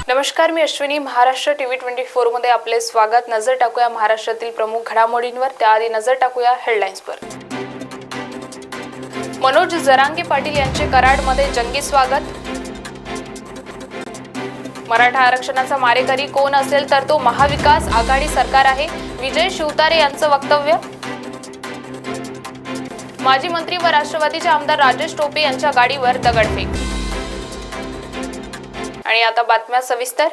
नमस्कार, मी अश्विनी. महाराष्ट्र टीव्ही 24 मध्ये आपले स्वागत. नजर टाकूया महाराष्ट्रातील प्रमुख घडामोडींवर. त्याआधी नजर टाकूया हेडलाईन्सवर. मनोज जरांगे पाटील यांचे कराडमध्ये जंगी स्वागत. मराठा आरक्षणाचा मारेकरी कोण असेल तर तो महाविकास आघाडी सरकार आहे, विजय शिवतारे यांचं वक्तव्य. माजी मंत्री व राष्ट्रवादीचे आमदार राजेश टोपे यांच्या गाडीवर दगडफेक. आणि आता बातम्या सविस्तर.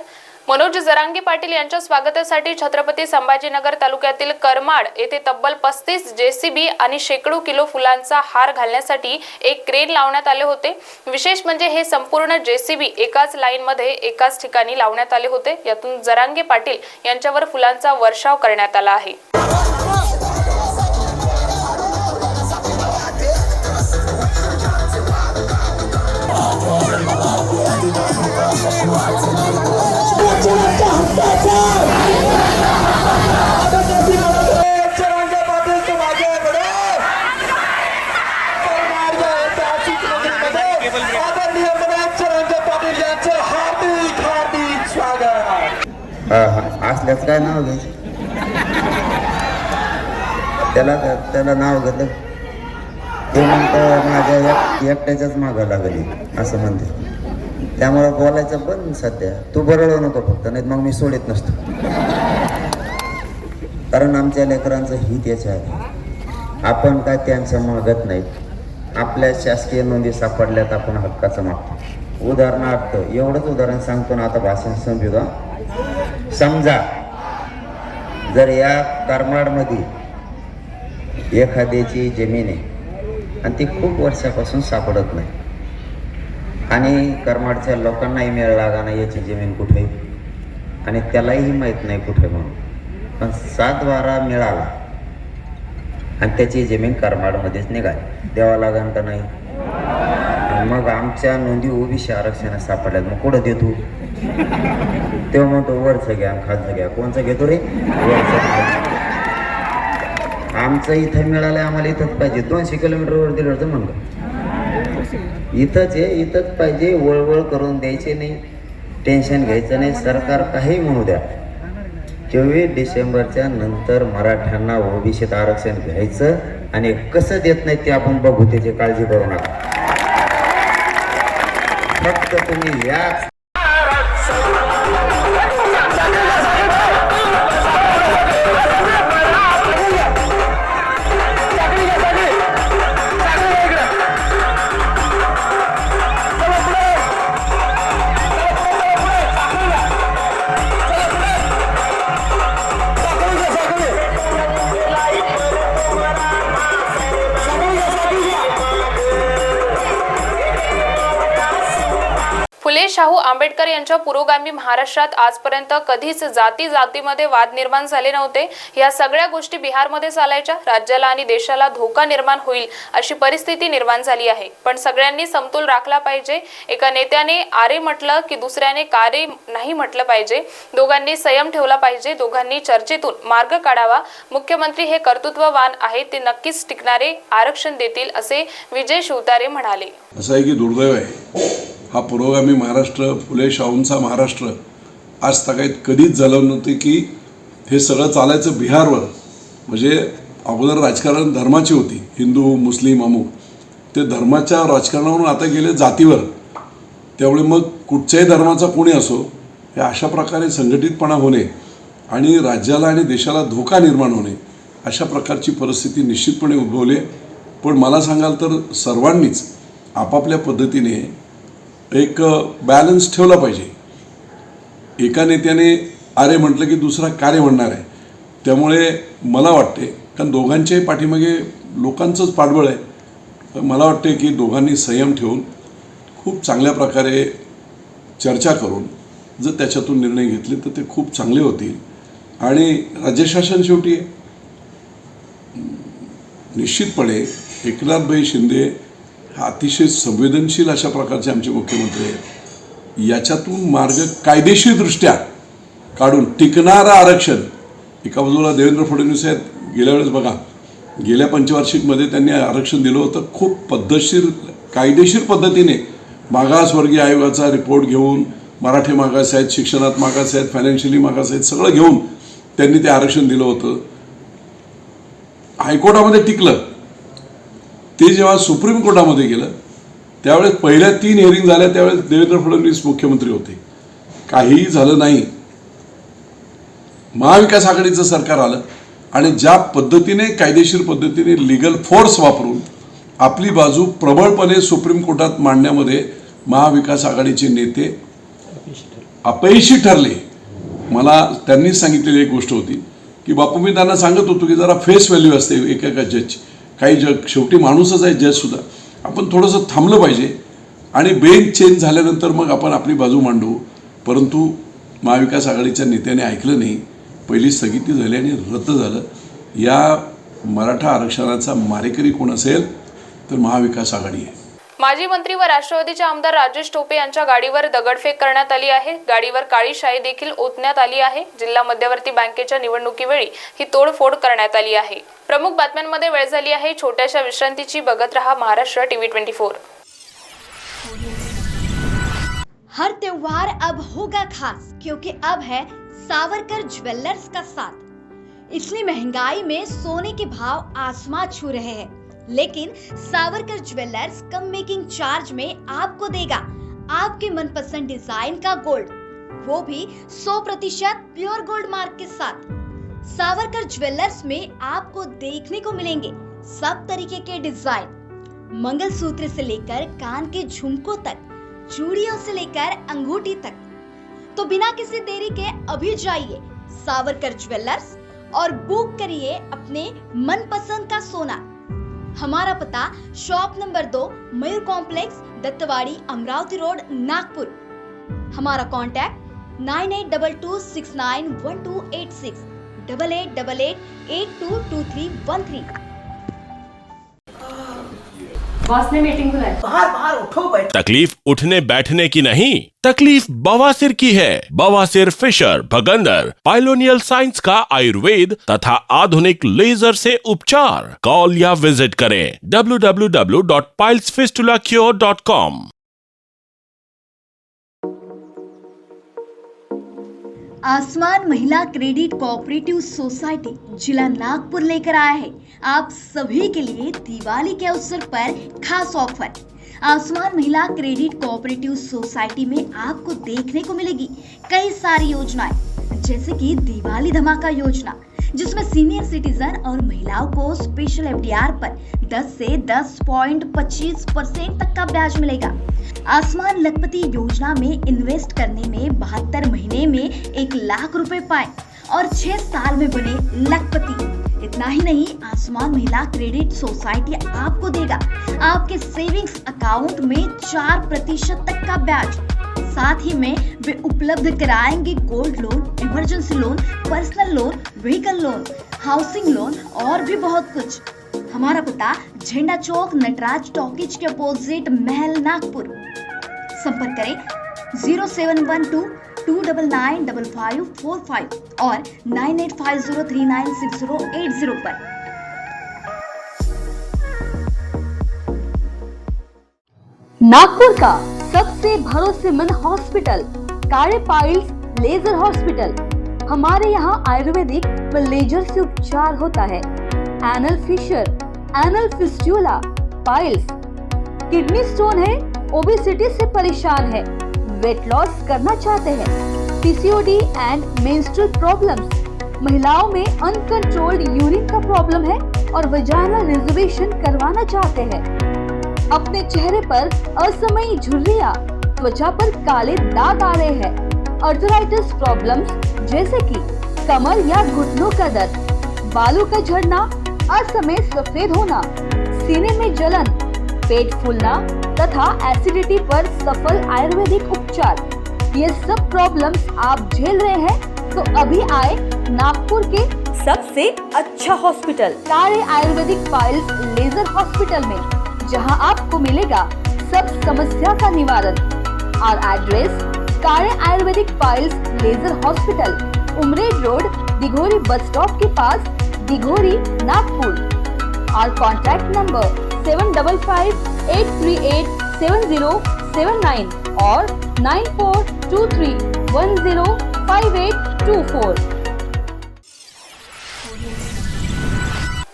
मनोज जरांगे पाटील यांच्या स्वागतासाठी छत्रपती संभाजीनगर तालुक्यातील करमाड येथे तब्बल 35 जेसीबी आणि शेकडो किलो फुलांचा हार घालण्यासाठी एक क्रेन लावण्यात आले होते. विशेष म्हणजे हे संपूर्ण जेसीबी एकाच लाईनमध्ये एकाच ठिकाणी लावण्यात आले होते. यातून जरांगे पाटील यांच्यावर फुलांचा वर्षाव करण्यात आला आहे. असल्याच काय नाव घे त्याला नाव घेतलं ते म्हणतं माझ्या एकट्याच्याच मागं लागली असं म्हणते. त्यामुळे बोलायचं पण सध्या तू बरळू नको फक्त, नाही मग मी सोडित नसतो. कारण आमच्या लेकरांचं हित याचं आहे. आपण काय त्यांचं मागत नाहीत. आपल्या शासकीय नोंदी सापडल्यात आपण हक्काचं मागतो. उदाहरणार्थ एवढंच उदाहरण सांगतो ना, आता भाषण समजू. समजा जर या करमाडमध्ये एखाद्याची जमीन आहे आणि ती खूप वर्षापासून सापडत नाही आणि करमाडच्या लोकांनाही मेळ लागा नाही याची जमीन कुठे आणि त्यालाही माहीत नाही कुठे म्हणून, पण 7-12 मिळाला आणि त्याची जमीन करमाडमध्येच निघाली, द्यावा लागेल का नाही? मग आमच्या नोंदी ओबीसी आरक्षणात सापडल्यात, मग कुठं देतो? तेव्हा म्हणतो वरचं घ्या खालचं घ्या. कोणचं घेतो रे? वरचं. आमचं इथं मिळालं, आम्हाला इथंच पाहिजे. 200 किलोमीटरवर दिलं होतं म्हणलं इथंच आहे, इथंच पाहिजे. वळवळ करून द्यायचे नाही, टेन्शन घ्यायचं नाही. सरकार काही म्हणू द्या, 24 डिसेंबरच्या नंतर मराठ्यांना ओबीसीत आरक्षण घ्यायचं आणि कसं देत नाही ते आपण बघू, त्याची काळजी करू नका. फक्त तुम्ही या फुले शाहू आंबेडकर यांच्या पुरोगामी महाराष्ट्रात आजपर्यंत कधीच जातीमध्ये वाद निर्माण झाले नव्हते. या सगळ्या गोष्टी बिहारमध्ये चालायच्या. राज्याला आणि देशाला धोका निर्माण होईल अशी परिस्थिती निर्माण झाली आहे. पण सगळ्यांनी समतोल राखला पाहिजे. एका नेत्याने आरे म्हटलं की दुसऱ्याने कारे नाही म्हटलं पाहिजे. दोघांनी संयम ठेवला पाहिजे. दोघांनी चर्चेतून मार्ग काढावा. मुख्यमंत्री हे कर्तृत्ववान आहेत, ते नक्कीच टिकणारे आरक्षण देतील असे विजय शिवतारे म्हणाले. असं आहे की दुर्दैव आहे, हा पुरोगामी महाराष्ट्र, फुले शाहूंचा महाराष्ट्र आज तगायत कधीच झालं नव्हते की हे सगळं चालायचं बिहारवर. म्हणजे अगोदर राजकारण धर्माची होती, हिंदू मुस्लिम अमुक, ते धर्माच्या राजकारणावरून आता गेले जातीवर. त्यामुळे मग कुठच्याही धर्माचा कोणी असो, हे अशा प्रकारे संघटितपणा होणे आणि राज्याला आणि देशाला धोका निर्माण होणे अशा प्रकारची परिस्थिती निश्चितपणे उद्भवली आहे. पण मला सांगाल तर सर्वांनीच आपापल्या पद्धतीने एक बॅलन्स ठेवला पाहिजे. एका नेत्याने आरे म्हटलं की दुसरा कारे म्हणणार आहे. त्यामुळे मला वाटते, कारण दोघांच्याही पाठीमागे लोकांचंच पाठबळ आहे, मला वाटते की दोघांनी संयम ठेवून खूप चांगल्या प्रकारे चर्चा करून जर त्याच्यातून निर्णय घेतले तर ते खूप चांगले होतील. आणि राज्यशासन शेवटी निश्चितपणे एकनाथभाई शिंदे अतिशय संवेदनशील अशा प्रकारचे आमचे मुख्यमंत्री आहेत. याच्यातून मार्ग कायदेशीरदृष्ट्या काढून टिकणारं आरक्षण. एका बाजूला देवेंद्र फडणवीस आहेत, गेल्या वेळेस बघा गेल्या पंचवार्षिकमध्ये त्यांनी आरक्षण दिलं होतं खूप पद्धतशीर कायदेशीर पद्धतीने मागासवर्गीय आयोगाचा रिपोर्ट घेऊन मराठी मागास आहेत, शिक्षणात मागास आहेत, फायनान्शियली मागास आहेत, सगळं घेऊन त्यांनी ते आरक्षण दिलं होतं. हायकोर्टामध्ये टिकलं. ते जेव्हा सुप्रीम कोर्टामध्ये गेलं त्यावेळेस पहिल्या 3 हिअरिंग झाल्या, त्यावेळेस देवेंद्र फडणवीस मुख्यमंत्री होते. काहीही झालं नाही. महाविकास आघाडीचं सरकार आलं आणि ज्या पद्धतीने कायदेशीर पद्धतीने लीगल फोर्स वापरून आपली बाजू प्रबळपणे सुप्रीम कोर्टात मांडण्यामध्ये महाविकास आघाडीचे नेते अपयशी ठरले. मला त्यांनी सांगितलेली एक गोष्ट होती की बापू, मी त्यांना सांगत होतो की जरा फेस व्हॅल्यू असते एका जजची. काही शेवटी माणूसच आहे जजसुद्धा. आपण थोडंसं थांबलं पाहिजे आणि बेंच चेंज झाल्यानंतर मग आपण आपली बाजू मांडू. परंतु महाविकास आघाडीच्या नेत्याने ऐकलं नाही. पहिली स्थगिती झाली आणि रद्द झालं. या मराठा आरक्षणाचा मारेकरी कोण असेल तर महाविकास आघाडी आहे. माजी मंत्री व राष्ट्रवादीचे आमदार राजेश टोपे यांच्या गाडीवर दगडफेक करण्यात आली आहे. गाडीवर काळी शाई देखील ओतण्यात आली आहे. जिल्हा मध्यवर्ती बँकेच्या निवडणुकीवेळी ही तोडफोड करण्यात आली आहे. प्रमुख बातम्यांमध्ये वेळ झाली आहे छोट्याशा विश्रांतीची. बघत रहा महाराष्ट्र टीव्ही 24. हर त्योहार अब होगा खास, क्योंकि अब है सावरकर ज्वेलर्स का साथ। इसलिए महंगाई में सोने के भाव आसमां छू रहे हैं, लेकिन सावरकर ज्वेलर्स कम मेकिंग चार्ज में आपको देगा आपके मनपसंद डिजाइन का गोल्ड, वो भी 100% प्योर गोल्ड मार्क के साथ। सावरकर ज्वेलर्स में आपको देखने को मिलेंगे सब तरीके के डिजाइन, मंगलसूत्र से लेकर कान के झुमकों तक, चूड़ियों से लेकर अंगूठी तक। तो बिना किसी देरी के अभी जाइए सावरकर ज्वेलर्स और बुक करिए अपने मनपसंद का सोना। हमारा पता shop number 2 Mayur complex, Dattawadi, Amravati road, Nagpur. हमारा कॉन्टैक्ट 9822691286 8888822313। बॉस ने मीटिंग बुलाई। बाहर बाहर उठो बैठो। तकलीफ उठने बैठने की नहीं, तकलीफ बवासीर की है। बवासीर फिशर भगंदर पाइलोनियल साइंस का आयुर्वेद तथा आधुनिक लेजर से उपचार। कॉल या विजिट करें www.pilesfistulacure.com। आसमान महिला क्रेडिट कोऑपरेटिव सोसाइटी जिला नागपुर लेकर आया है आप सभी के लिए दिवाली के अवसर पर खास ऑफर। आसमान महिला क्रेडिट कोऑपरेटिव सोसाइटी में आपको देखने को मिलेगी कई सारी योजनाएं, जैसे कि दिवाली धमाका योजना, जिसमें सीनियर सिटीजन और महिलाओं को स्पेशल FDR पर 10 से 10.25% तक का ब्याज मिलेगा। आसमान लखपति योजना में इन्वेस्ट करने में 72 महीने में 1 लाख रुपए पाए और 6 साल में बने लखपति। इतना ही नहीं, आसमान महिला क्रेडिट सोसाइटी आपको देगा आपके सेविंग्स अकाउंट में 4% तक का ब्याज। साथ ही में वे उपलब्ध कराएंगे gold loan, emergency loan, personal loan, vehicle loan, housing loan और भी बहुत कुछ। हमारा पता झंडा चौक नटराज टॉकीज के अपोजिट महल, नागपुर। संपर्क करें 0712-299-5545 और 9850396080 पर। नागपुर का सबसे भरोसेमंद hospital Kale piles laser hospital. हमारे यहाँ आयुर्वेदिक व लेजर से उपचार होता है। Anal fissure, anal fistula, piles, kidney stone है, ओबेसिटी से परेशान है, वेट लॉस करना चाहते हैं, PCOD एंड मेंस्ट्रुअल प्रॉब्लम्स, महिलाओं में अनकंट्रोल्ड यूरिन का प्रॉब्लम है और वजाइनल रिजर्वेशन करवाना चाहते हैं, अपने चेहरे पर असमयी झुर्रियां, त्वचा पर काले दाग आ रहे हैं, अर्थराइटिस प्रॉब्लम्स जैसे कि कमर या घुटनों का दर्द, बालों का झड़ना, असमय सफेद होना, सीने में जलन, पेट फूलना तथा एसिडिटी पर सफल आयुर्वेदिक उपचार, ये सब प्रॉब्लम्स आप झेल रहे हैं तो अभी आए नागपुर के सबसे अच्छा hospital Kale Ayurvedic piles laser hospital में, जहां आपको मिलेगा सब समस्या का निवारण। और address Kale Ayurvedic piles laser hospital, Umred road, Dighori bus stop के पास, दिघोरी, नागपुर। और कॉन्टैक्ट नंबर 75583870 9479 और 9423105824।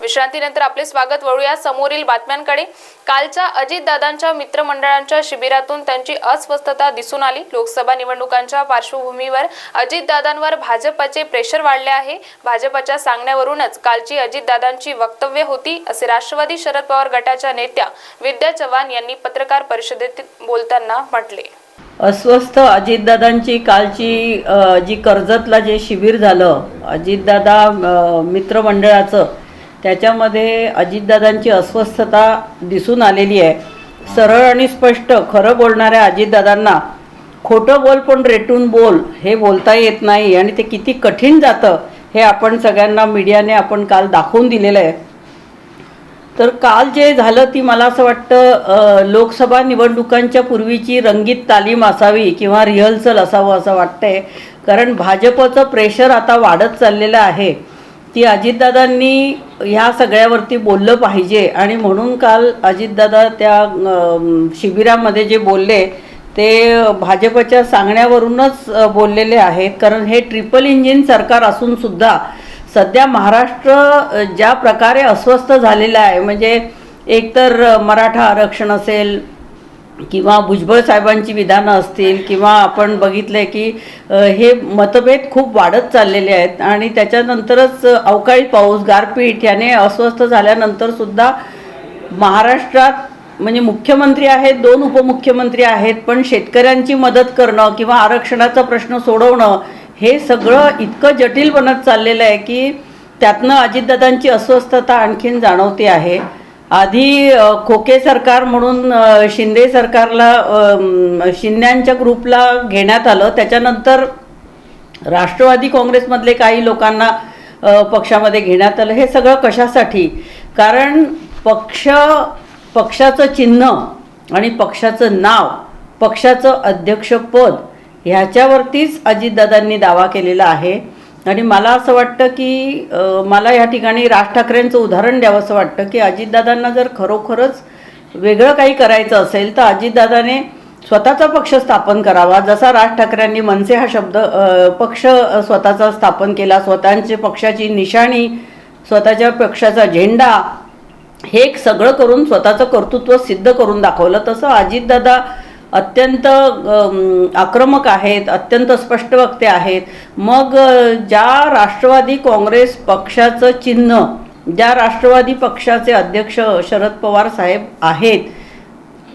विश्रांतीनंतर आपले स्वागत. वळूया समोरील बातम्यांकडे. कालच्या अजितदादांच्या मित्रमंडळांच्या शिबिरातून त्यांची अस्वस्थता दिसून आली. लोकसभा निवडणुकांच्या पार्श्वभूमीवर अजितदादांवर भाजपचे प्रेशर वाढले आहे. भाजपच्या सांगण्यावरूनच कालची अजितदादांची वक्तव्य होती, असे राष्ट्रवादी शरद पवार गटाच्या नेत्या विद्या चव्हाण यांनी पत्रकार परिषदेत बोलताना म्हटले. अस्वस्थ अजितदादांची कालची जी कर्जतला जे शिबिर झालं अजितदादा मित्रमंडळाचं, त्याच्यामध्ये अजितदादांची अस्वस्थता दिसून आलेली आहे. सरळ आणि स्पष्ट खरं बोलणाऱ्या अजितदादांना खोटं बोल पण रेटून बोल हे बोलता येत नाही आणि ते किती कठीण जातं हे आपण सगळ्यांना मीडियाने आपण काल दाखवून दिलेलं आहे. तर काल जे झालं ती मला असं वाटतं लोकसभा निवडणुकांच्या पूर्वीची रंगीत तालीम असावी किंवा रिहर्सल असावं असं वाटतंय. कारण भाजपचं प्रेशर आता वाढत चाललेलं आहे की अजितदादांनी ह्या सगळ्यावरती बोललं पाहिजे आणि म्हणून काल अजितदादा त्या शिबिरामध्ये जे बोलले ते भाजपच्या सांगण्यावरूनच बोललेले आहेत. कारण हे ट्रिपल इंजिन सरकार असूनसुद्धा सध्या महाराष्ट्र ज्या प्रकारे अस्वस्थ झालेला आहे, म्हणजे एकतर मराठा आरक्षण असेल किंवा भुजबळ साहेबांची विधानं असतील किंवा आपण बघितलं की हे मतभेद खूप वाढत चाललेले आहेत आणि त्याच्यानंतरच अवकाळी पाऊस गारपीट याने अस्वस्थ झाल्यानंतरसुद्धा महाराष्ट्रात म्हणजे मुख्यमंत्री आहेत, 2 उपमुख्यमंत्री आहेत, पण शेतकऱ्यांची मदत करणं किंवा आरक्षणाचा प्रश्न सोडवणं हे सगळं इतकं जटिल बनत चाललेलं आहे की त्यातनं अजितदादांची अस्वस्थता आणखीन जाणवते आहे. आधी खोके सरकार म्हणून शिंदे सरकारला शिंद्यांच्या ग्रुपला घेण्यात आलं. त्याच्यानंतर राष्ट्रवादी काँग्रेसमधले काही लोकांना पक्षामध्ये घेण्यात आलं. हे सगळं कशासाठी? कारण पक्षाचं चिन्ह आणि पक्षाचं नाव, पक्षाचं अध्यक्षपद ह्याच्यावरतीच अजितदादांनी दावा केलेला आहे. आणि मला असं वाटतं की मला या ठिकाणी राज ठाकरेंचं उदाहरण द्यावं असं वाटतं की अजितदादांना जर खरोखरच वेगळं काही करायचं असेल तर अजितदादाने स्वतःचा पक्ष स्थापन करावा. जसा राज ठाकरेंनी मनसे हा शब्द पक्ष स्वतःचा स्थापन केला, स्वतःची पक्षाची निशाणी, स्वतःच्या पक्षाचा झेंडा हे सगळं करून स्वतःचं कर्तृत्व सिद्ध करून दाखवलं. तसं अजितदादा अत्यंत आक्रमक आहेत, अत्यंत स्पष्ट वक्ते आहेत. मग ज्या राष्ट्रवादी काँग्रेस पक्षाचं चिन्ह, ज्या राष्ट्रवादी पक्षाचे अध्यक्ष शरद पवार साहेब आहेत,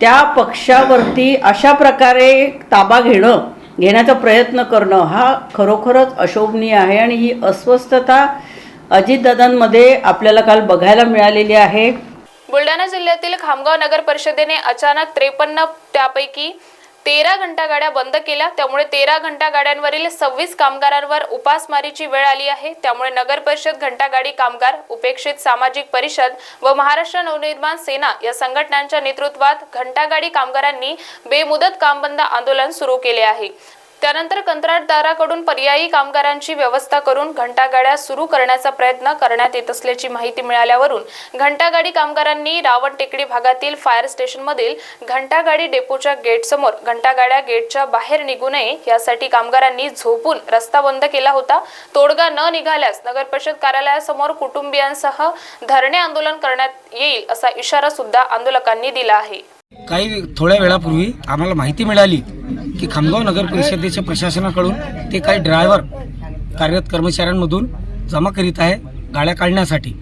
त्या पक्षावरती अशा प्रकारे ताबा घेण्याचा प्रयत्न करणं हा खरोखरच अशोभनीय आहे. आणि ही अस्वस्थता अजितदादांमध्ये आपल्याला काल बघायला मिळालेली आहे. बुलढाणा जिल्ह्यातील खामगाव नगर परिषदेने अचानक 53 त्यापैकी 13 घंटागाड्या बंद केल्या. त्यामुळे 13 घंटागाड्यांवरील 26 कामगारांवर उपासमारीची वेळ आली आहे. त्यामुळे नगर परिषद घंटागाडी कामगार, उपेक्षित सामाजिक परिषद व महाराष्ट्र नवनिर्माण सेना या संघटनांच्या नेतृत्वात घंटागाडी कामगारांनी बेमुदत कामबंद आंदोलन सुरू केले आहे. त्यानंतर कंत्राटदाराकडून पर्यायी कामगारांची व्यवस्था करून घंटागाड्या सुरू करण्याचा प्रयत्न करण्यात येत असल्याची माहिती मिळाल्यावरून घंटागाडी कामगारांनी रावण टेकडी भागातील फायर स्टेशनमधील घंटागाडी डेपोच्या गेटसमोर घंटागाड्या गेटच्या बाहेर निघू नये यासाठी कामगारांनी झोपून रस्ता बंद केला होता. तोडगा न निघाल्यास नगर परिषद कार्यालयासमोर कुटुंबियांसह धरणे आंदोलन करण्यात येईल असा इशारा सुद्धा आंदोलकांनी दिला आहे. काही थोड्या वेळापूर्वी आम्हाला माहिती मिळाली की खामगाव नगर परिषदेच्या प्रशासनाकडून ते काही ड्रायव्हर कार्यरत कर्मचाऱ्यांमधून जमा करीत आहे गाड्या काढण्यासाठी.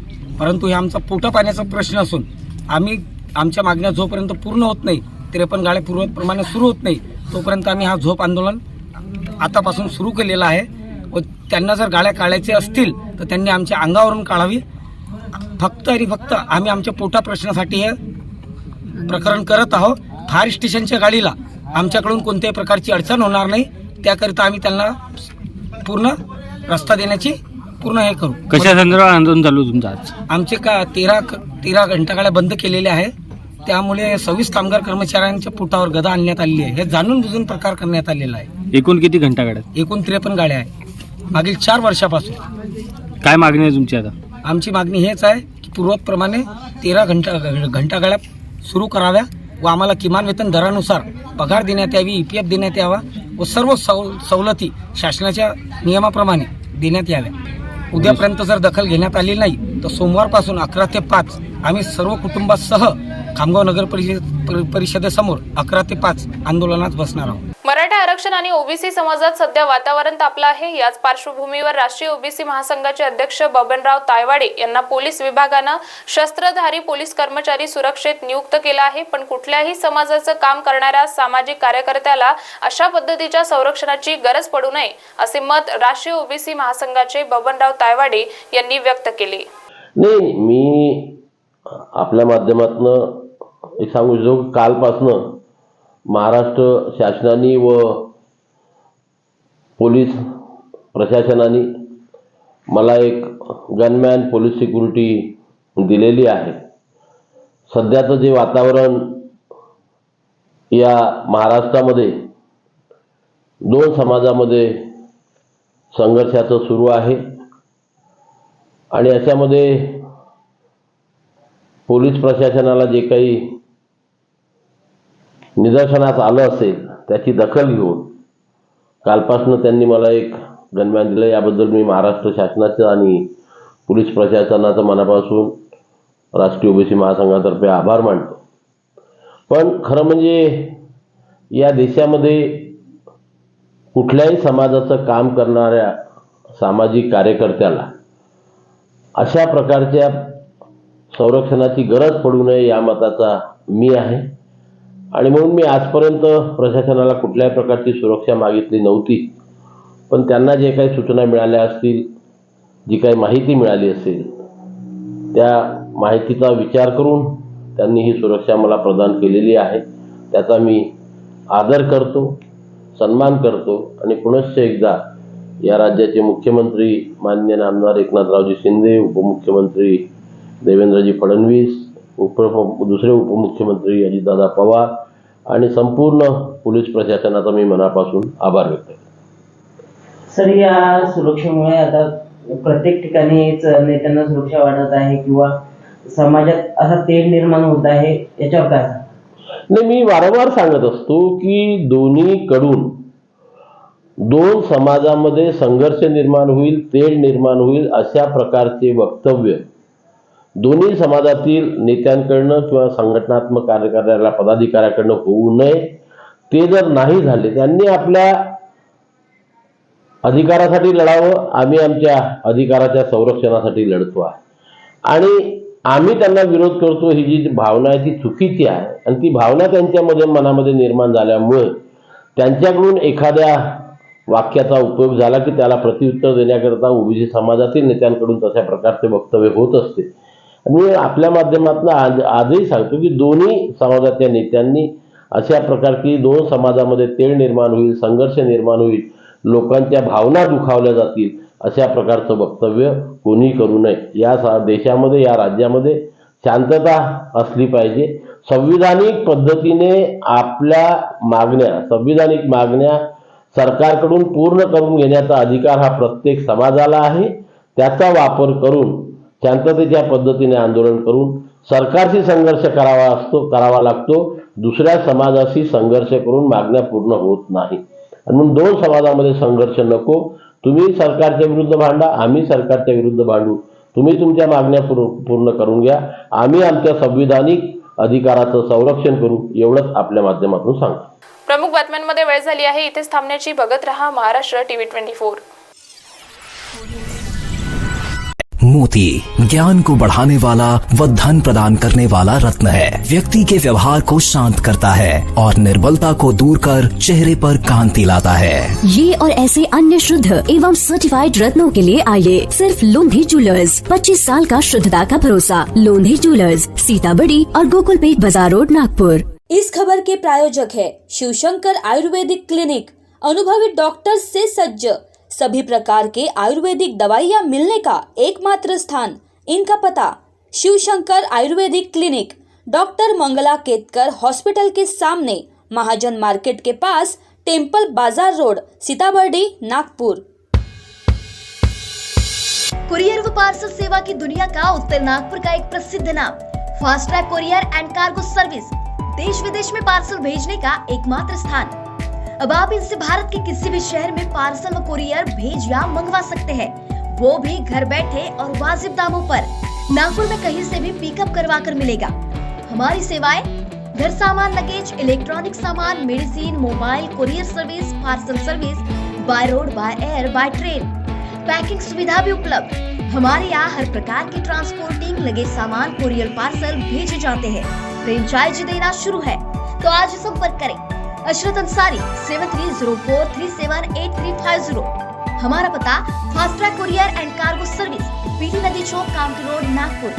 परंतु हे आमचा पोटा पाण्याचा प्रश्न असून आम्ही आमच्या मागण्या जोपर्यंत पूर्ण होत नाही, 53 गाड्या पूर्वप्रमाणे सुरू होत नाही, तोपर्यंत आम्ही हा झोप आंदोलन आतापासून सुरू केलेलं आहे. व त्यांना जर गाड्या काढायचे असतील तर त्यांनी आमच्या अंगावरून काढावी. फक्त आणि फक्त आम्ही आमच्या पोटा प्रश्नासाठी हे प्रकरण करत आहोत. फायर स्टेशनच्या गाडीला आमच्याकडून कोणत्याही प्रकारची अडचण होणार नाही, त्याकरिता आम्ही त्यांना पूर्ण रस्ता देण्याची पूर्ण हे करू. कशा संदर्भात आंदोलन चालू तुमचं आज? आमचे 13 घंटागाड्या बंद केलेल्या आहे. त्यामुळे 26 कामगार कर्मचाऱ्यांच्या पोटावर गदा आणण्यात आलेली आहे. हे जाणून बुजून प्रकार करण्यात आलेला आहे. एकूण किती घंटागाड्या? एकूण 53 गाड्या आहे मागील 4 वर्षापासून. काय मागणी आहे तुमची आता? आमची मागणी हेच आहे की पूर्वप्रमाणे 13 घंटागाड्या सुरू कराव्या व आम्हाला किमान वेतन दरानुसार पगार देण्यात यावी, EPF देण्यात यावा व सर्व सवलती शासनाच्या नियमाप्रमाणे देण्यात याव्या. उद्यापर्यंत जर दखल घेण्यात आली नाही तर सोमवारपासून 11 ते 5 आम्ही सर्व कुटुंबासह खामगाव नगर परिषदेसमोर 11 ते 5 आंदोलनात बसणार आहोत. मराठा आरक्षण आणि ओबीसी समाजात सध्या वातावरण तापलं आहे. याच पार्श्वभूमीवर राष्ट्रीय ओबीसी महासंघाचे अध्यक्ष बबनराव तायवाडे यांना पोलीस विभागानं शस्त्रधारी पोलीस कर्मचारी सुरक्षेत नियुक्त केला आहे. पण कुठल्याही समाजाचं काम करणाऱ्या सामाजिक कार्यकर्त्याला अशा पद्धतीच्या संरक्षणाची गरज पडू नये असे मत राष्ट्रीय ओबीसी महासंघाचे बबनराव तायवाडे यांनी व्यक्त केले. नाही, मी आपल्या माध्यमातून एक सांगू इच्छितो, कालपासनं महाराष्ट्र शासनाने व पोलीस प्रशासनाने मला एक गनमॅन पोलीस सिक्युरिटी दिलेली आहे. सध्याचं जे वातावरण या महाराष्ट्रामध्ये दोन समाजामध्ये संघर्षाचं सुरू आहे आणि अशामध्ये पोलीस प्रशासनाला जे काही निदर्शनास आलं असेल त्याची दखल घेऊन कालपासून त्यांनी मला एक गनमॅन दिलं. याबद्दल मी महाराष्ट्र शासनाचं आणि पोलीस प्रशासनाचं मनापासून राष्ट्रीय ओबीसी महासंघातर्फे आभार मानतो. पण खरं म्हणजे या देशामध्ये कुठल्याही समाजाचं काम करणाऱ्या सामाजिक कार्यकर्त्याला अशा प्रकारच्या संरक्षणाची गरज पडू नये या मताचा मी आहे आणि म्हणून मी आजपर्यंत प्रशासनाला कुठल्याही प्रकारची सुरक्षा मागितली नव्हती. पण त्यांना जे काही सूचना मिळाल्या असतील, जी काही माहिती मिळाली असेल, त्या माहितीचा विचार करून त्यांनी ही सुरक्षा मला प्रदान केलेली आहे. त्याचा मी आदर करतो, सन्मान करतो आणि पुनश्च एकदा या राज्याचे मुख्यमंत्री माननीय आमदार एकनाथरावजी शिंदे, उपमुख्यमंत्री देवेंद्रजी फडणवीस, दुसरे उपमुख्यमंत्री अजितदादा पवार आणि संपूर्ण पोलीस प्रशासनाचा मी मनापासून आभार व्यक्त करतो. सर, या सुरक्षेमुळे आता प्रत्येक ठिकाणीच नेत्यांना सुरक्षा वाढत आहे किंवा समाजात असा तेढ निर्माण होत आहे, याच्यावर काय? नाही, मी वारंवार सांगत असतो की दोन्हीकडून दोन समाजामध्ये संघर्ष निर्माण होईल, तेढ निर्माण होईल अशा प्रकारचे वक्तव्य दोन्ही समाजातील नेत्यांकडनं किंवा संघटनात्मक कार्य करणाऱ्या पदाधिकाऱ्याकडनं होऊ नये. ते जर नाही झाले, त्यांनी आपल्या अधिकारासाठी लढावं. आम्ही आमच्या अधिकाराच्या संरक्षणासाठी लढतो आहे आणि आम्ही त्यांना विरोध करतो ही जी भावना आहे ती चुकीची आहे आणि ती भावना त्यांच्यामध्ये मनामध्ये निर्माण झाल्यामुळे त्यांच्याकडून एखाद्या वाक्याचा उपयोग झाला की त्याला प्रत्युत्तर देण्याकरता ओबीसी समाजातील नेत्यांकडून तशा प्रकारचे वक्तव्य होत असते. मी आपल्या माध्यमातून आजही सांगतो की दोन्ही समाजाच्या नेत्यांनी अशा प्रकारची दोन समाजामध्ये तेढ निर्माण होईल, संघर्ष निर्माण होईल, लोकांच्या भावना दुखावल्या जातील अशा प्रकारचं वक्तव्य कोणी करू नये. या देशामध्ये, या राज्यामध्ये शांतता असली पाहिजे. संविधानिक पद्धतीने आपल्या मागण्या, संविधानिक मागण्या सरकारकडून पूर्ण करून घेण्याचा अधिकार हा प्रत्येक समाजाला आहे. त्याचा वापर करून शांततेच्या पद्धतीने आंदोलन करून सरकारशी संघर्ष करावा लागतो. दुसऱ्या समाजाशी संघर्ष करून मागण्या पूर्ण होत नाही. म्हणून दोन समाजामध्ये संघर्ष नको. तुम्ही सरकारच्या विरुद्ध भांडा, आम्ही सरकारच्या विरुद्ध भांडू. तुम्ही तुमच्या मागण्या पूर्ण करून घ्या, आम्ही आमच्या संविधानिक अधिकाराचं संरक्षण करू, एवढंच आपल्या माध्यमातून सांगतो. प्रमुख बातम्यांमध्ये वेळ झाली आहे, इथेच थांबण्याची. बघत रहा महाराष्ट्र टीव्ही 24. मोती ज्ञान को बढ़ाने वाला व धन प्रदान करने वाला रत्न है। व्यक्ति के व्यवहार को शांत करता है और निर्बलता को दूर कर चेहरे पर कांति लाता है। ये और ऐसे अन्य शुद्ध एवं सर्टिफाइड रत्नों के लिए आइए सिर्फ लोंधी ज्वेलर्स। 25 साल का शुद्धता का भरोसा। लोंधी ज्वेलर्स, सीताबड़ी और गोकुलपेट बाजार रोड, नागपुर। इस खबर के प्रायोजक है शिवशंकर आयुर्वेदिक क्लिनिक। अनुभवी डॉक्टर से सज्ज, सभी प्रकार के आयुर्वेदिक दवाइयाँ मिलने का एकमात्र स्थान। इनका पता Shivshankar Ayurvedic clinic, doctor Mangala Ketkar hospital के सामने, महाजन मार्केट के पास, temple Bazaar road, Sitabardi, Nagpur. Courier व पार्सल सेवा की दुनिया का उत्तर नागपुर का एक प्रसिद्ध नाम, fast track courier end cargo service. देश विदेश में पार्सल भेजने का एकमात्र स्थान। अब आप इनसे भारत के किसी भी शहर में पार्सल व कुरियर भेज या मंगवा सकते हैं, वो भी घर बैठे और वाजिब दामों पर। नागपुर में कहीं से भी पिकअप करवा कर मिलेगा। हमारी सेवाएं घर सामान, लगेज, इलेक्ट्रॉनिक सामान, medicine, mobile, courier service, parcel service, by road, by air, by train, packing सुविधा भी उपलब्ध। हमारे यहाँ हर प्रकार की ट्रांसपोर्टिंग, लगेज सामान, कुरियर, पार्सल भेजे जाते हैं। फ्रेंचाइजी देना शुरू है तो आज संपर्क करें। अशरत अंसारी 7304378350। हमारा पता fast track courier end cargo service, PT नदी चौक, काउंटी रोड, नागपुर।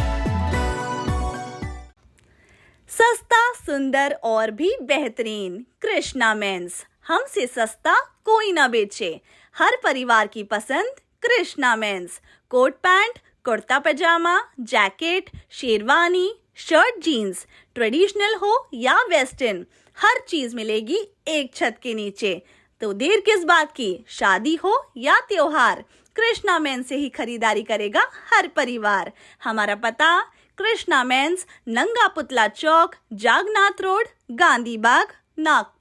सस्ता, सुंदर और भी बेहतरीन कृष्णा मेंस। हमसे सस्ता कोई ना बेचे। हर परिवार की पसंद Krishna mens. Coat pant, kurta pyjama, jacket, sherwani, shirt, jeans, traditional हो या वेस्टर्न, हर चीज मिलेगी एक छत के नीचे। तो देर किस बात की? शादी हो या त्योहार, कृष्णा मेंस से ही खरीदारी करेगा हर परिवार। हमारा पता कृष्णा मेंस, नंगा पुतला चौक, जागनाथ रोड, गांधी बाग, नागपुर।